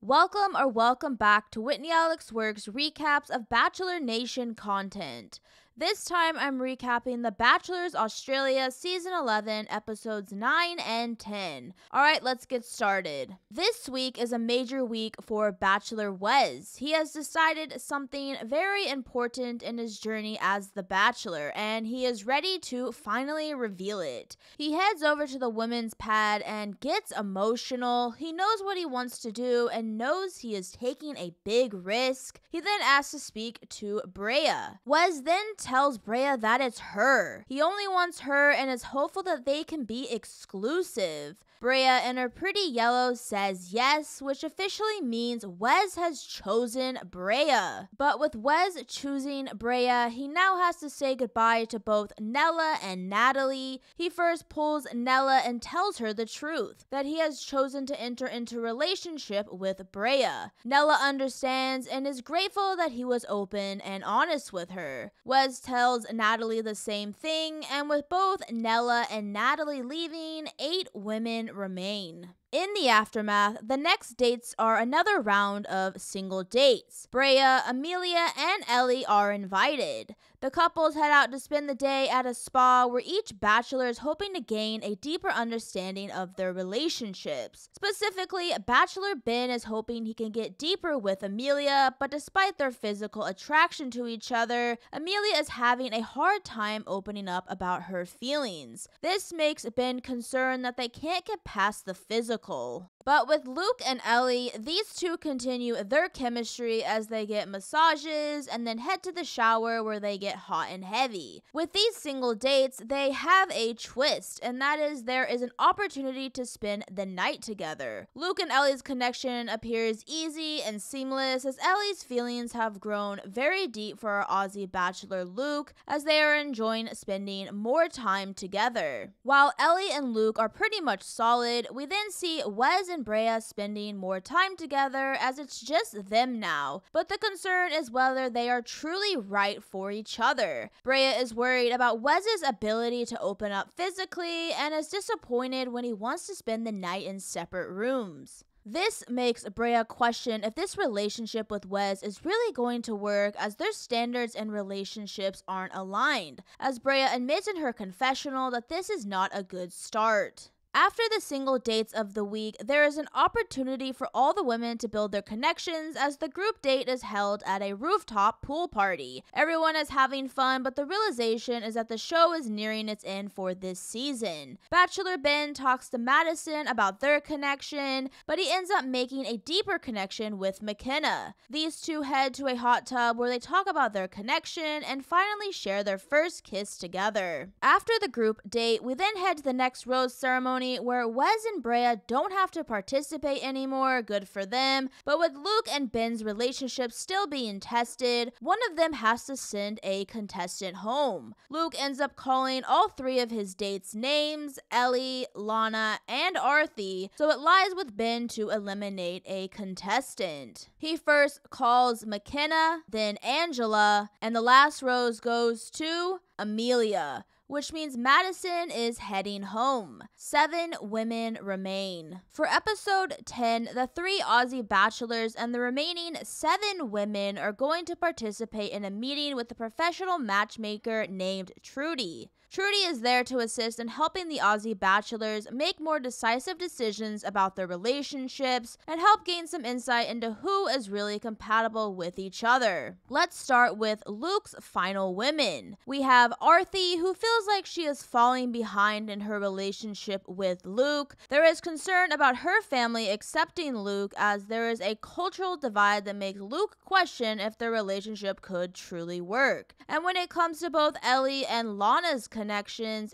Welcome back to Whitney Alex Works recaps of Bachelor Nation content. This time I'm recapping The Bachelors Australia Season 11 episodes 9 and 10. Alright, let's get started. This week is a major week for Bachelor Wes. He has decided something very important in his journey as the Bachelor, and he is ready to finally reveal it. He heads over to the women's pad and gets emotional. He knows what he wants to do and knows he is taking a big risk. He then asks to speak to Brea. Wes then tells Brea that it's her. He only wants her and is hopeful that they can be exclusive. Brea in her pretty yellow says yes, which officially means Wes has chosen Brea. But with Wes choosing Brea, he now has to say goodbye to both Nella and Natalie. He first pulls Nella and tells her the truth, that he has chosen to enter into a relationship with Brea. Nella understands and is grateful that he was open and honest with her. Wes tells Natalie the same thing, and with both Nella and Natalie leaving, 8 women remain. In the aftermath, the next dates are another round of single dates. Brea, Amelia, and Ellie are invited. The couples head out to spend the day at a spa where each bachelor is hoping to gain a deeper understanding of their relationships. Specifically, Bachelor Ben is hoping he can get deeper with Amelia, but despite their physical attraction to each other, Amelia is having a hard time opening up about her feelings. This makes Ben concerned that they can't get past the physical. But with Luke and Ellie, these two continue their chemistry as they get massages and then head to the shower where they get hot and heavy. With these single dates, they have a twist, and that is there is an opportunity to spend the night together. Luke and Ellie's connection appears easy and seamless as Ellie's feelings have grown very deep for our Aussie bachelor Luke as they are enjoying spending more time together. While Ellie and Luke are pretty much solid, we then see Wes and Brea spending more time together as it's just them now, but the concern is whether they are truly right for each other. Brea is worried about Wes's ability to open up physically and is disappointed when he wants to spend the night in separate rooms. This makes Brea question if this relationship with Wes is really going to work as their standards and relationships aren't aligned, as Brea admits in her confessional that this is not a good start. After the single dates of the week, there is an opportunity for all the women to build their connections as the group date is held at a rooftop pool party. Everyone is having fun, but the realization is that the show is nearing its end for this season. Bachelor Ben talks to Madison about their connection, but he ends up making a deeper connection with McKenna. These two head to a hot tub where they talk about their connection and finally share their first kiss together. After the group date, we then head to the next rose ceremony where Wes and Brea don't have to participate anymore, good for them, but with Luke and Ben's relationship still being tested, one of them has to send a contestant home. Luke ends up calling all 3 of his dates names, Ellie, Lana, and Arthi, so it lies with Ben to eliminate a contestant. He first calls McKenna, then Angela, and the last rose goes to Amelia, which means Madison is heading home. 7 women remain. For episode 10, the 3 Aussie bachelors and the remaining 7 women are going to participate in a meeting with a professional matchmaker named Trudy. Trudy is there to assist in helping the Aussie bachelors make more decisive decisions about their relationships and help gain some insight into who is really compatible with each other. Let's start with Luke's final women. We have Arthi, who feels like she is falling behind in her relationship with Luke. There is concern about her family accepting Luke as there is a cultural divide that makes Luke question if their relationship could truly work. And when it comes to both Ellie and Lana's connections,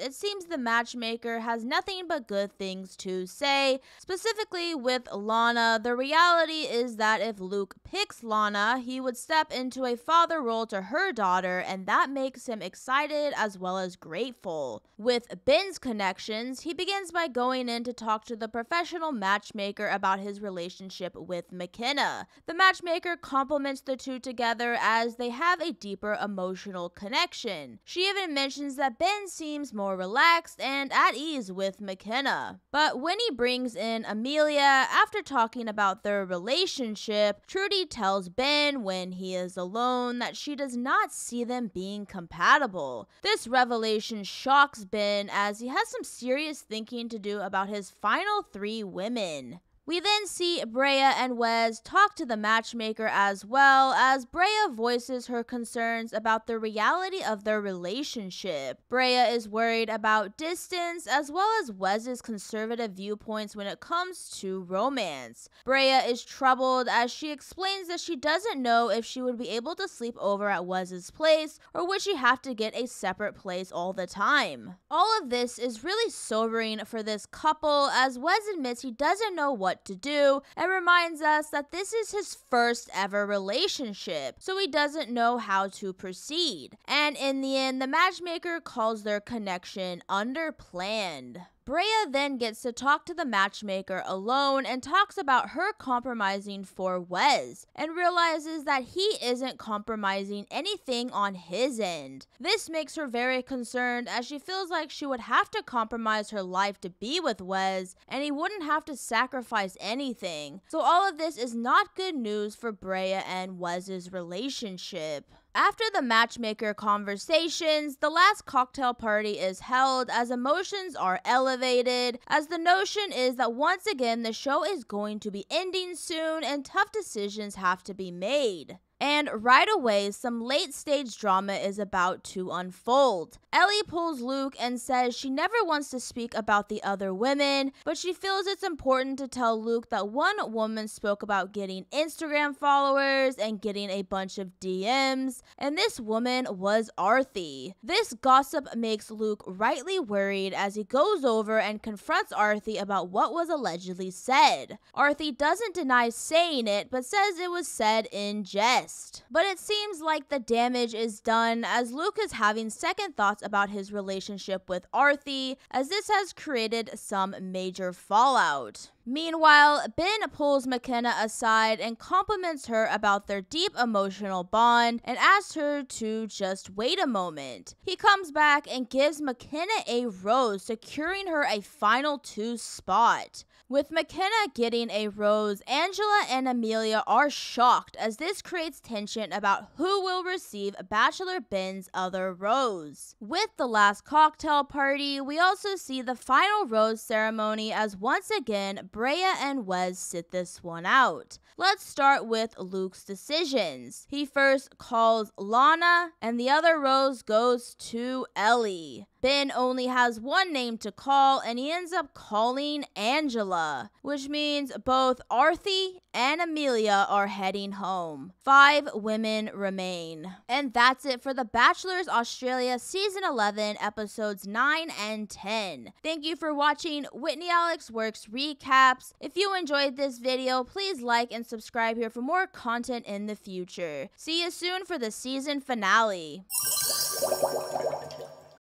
it seems the matchmaker has nothing but good things to say. Specifically with Lana, the reality is that if Luke picks Lana, he would step into a father role to her daughter, and that makes him excited as well as grateful. With Ben's connections, he begins by going in to talk to the professional matchmaker about his relationship with McKenna. The matchmaker compliments the two together as they have a deeper emotional connection. She even mentions that Ben Ben seems more relaxed and at ease with McKenna. But when he brings in Amelia after talking about their relationship, Trudy tells Ben when he is alone that she does not see them being compatible. This revelation shocks Ben as he has some serious thinking to do about his final 3 women. We then see Brea and Wes talk to the matchmaker as well, as Brea voices her concerns about the reality of their relationship. Brea is worried about distance as well as Wes's conservative viewpoints when it comes to romance. Brea is troubled as she explains that she doesn't know if she would be able to sleep over at Wes's place or would she have to get a separate place all the time. All of this is really sobering for this couple as Wes admits he doesn't know what to do and reminds us that this is his first ever relationship, so he doesn't know how to proceed. And in the end, the matchmaker calls their connection underplanned. Brea then gets to talk to the matchmaker alone and talks about her compromising for Wes and realizes that he isn't compromising anything on his end. This makes her very concerned as she feels like she would have to compromise her life to be with Wes and he wouldn't have to sacrifice anything. So all of this is not good news for Brea and Wes's relationship. After the matchmaker conversations, the last cocktail party is held as emotions are elevated, as the notion is that once again the show is going to be ending soon and tough decisions have to be made. And right away, some late-stage drama is about to unfold. Ellie pulls Luke and says she never wants to speak about the other women, but she feels it's important to tell Luke that one woman spoke about getting Instagram followers and getting a bunch of DMs, and this woman was Arthi. This gossip makes Luke rightly worried as he goes over and confronts Arthi about what was allegedly said. Arthi doesn't deny saying it, but says it was said in jest. But it seems like the damage is done as Luke is having second thoughts about his relationship with Arthi, as this has created some major fallout. Meanwhile, Ben pulls McKenna aside and compliments her about their deep emotional bond and asks her to just wait a moment. He comes back and gives McKenna a rose, securing her a final 2 spot. With McKenna getting a rose, Angela and Amelia are shocked as this creates tension about who will receive Bachelor Ben's other rose. With the last cocktail party, we also see the final rose ceremony as once again Brea and Wes sit this one out. Let's start with Luke's decisions. He first calls Lana and the other rose goes to Ellie. Ben only has one name to call and he ends up calling Angela, which means both Arthi and Amelia are heading home. 5 women remain. And that's it for The Bachelors Australia Season 11 episodes 9 and 10. Thank you for watching Whitney Alex Works recaps. If you enjoyed this video, please like and subscribe here for more content in the future. See you soon for the season finale.